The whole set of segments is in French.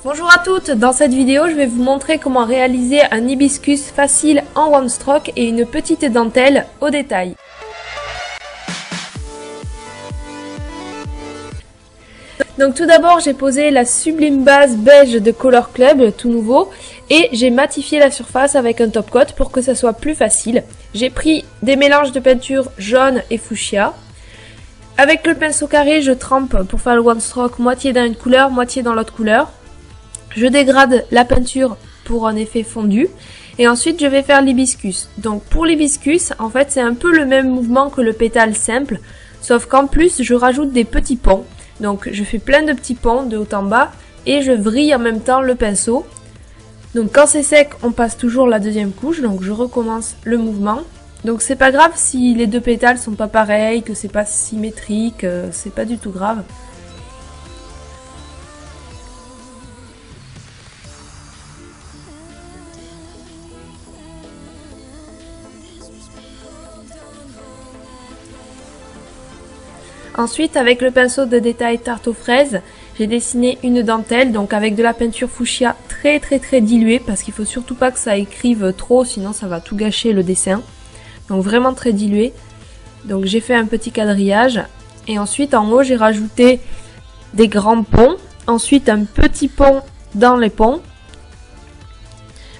Bonjour à toutes, dans cette vidéo je vais vous montrer comment réaliser un hibiscus facile en one stroke et une petite dentelle au détail. Donc tout d'abord j'ai posé la sublime base beige de Color Club, tout nouveau, et j'ai matifié la surface avec un top coat pour que ça soit plus facile. J'ai pris des mélanges de peinture jaune et fuchsia. Avec le pinceau carré je trempe pour faire le one stroke moitié dans une couleur, moitié dans l'autre couleur. Je dégrade la peinture pour un effet fondu et ensuite je vais faire l'hibiscus. Donc pour l'hibiscus, en fait c'est un peu le même mouvement que le pétale simple, sauf qu'en plus je rajoute des petits ponts. Donc je fais plein de petits ponts de haut en bas et je vrille en même temps le pinceau. Donc quand c'est sec, on passe toujours la deuxième couche, donc je recommence le mouvement. Donc c'est pas grave si les deux pétales sont pas pareils, que c'est pas symétrique, c'est pas du tout grave. Ensuite, avec le pinceau de détail tarte aux fraises, j'ai dessiné une dentelle, donc avec de la peinture fuchsia très diluée, parce qu'il faut surtout pas que ça écrive trop, sinon ça va tout gâcher le dessin. Donc vraiment très dilué. Donc j'ai fait un petit quadrillage, et ensuite en haut j'ai rajouté des grands ponts, ensuite un petit pont dans les ponts.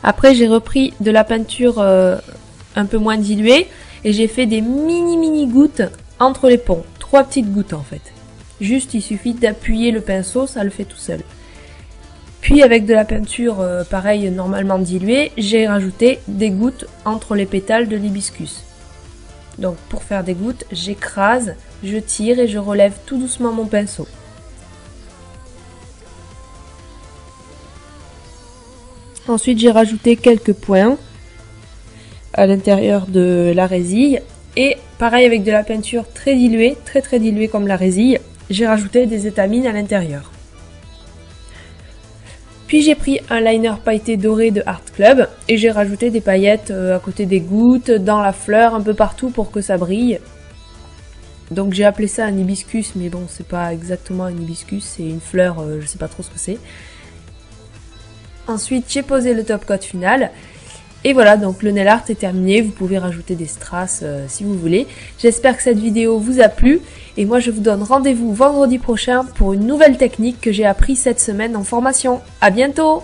Après j'ai repris de la peinture un peu moins diluée, et j'ai fait des mini gouttes entre les ponts. 3 petites gouttes en fait. Juste il suffit d'appuyer le pinceau, ça le fait tout seul. Puis avec de la peinture pareil normalement diluée, j'ai rajouté des gouttes entre les pétales de l'hibiscus. Donc pour faire des gouttes, j'écrase, je tire et je relève tout doucement mon pinceau. Ensuite j'ai rajouté quelques points à l'intérieur de la résille. Et pareil avec de la peinture très diluée comme la résille, j'ai rajouté des étamines à l'intérieur. Puis j'ai pris un liner pailleté doré de Art Club et j'ai rajouté des paillettes à côté des gouttes, dans la fleur, un peu partout pour que ça brille. Donc j'ai appelé ça un hibiscus, mais bon c'est pas exactement un hibiscus, c'est une fleur, je sais pas trop ce que c'est. Ensuite j'ai posé le top coat final. Et voilà, donc le nail art est terminé, vous pouvez rajouter des strass si vous voulez. J'espère que cette vidéo vous a plu et moi je vous donne rendez-vous vendredi prochain pour une nouvelle technique que j'ai appris cette semaine en formation. À bientôt!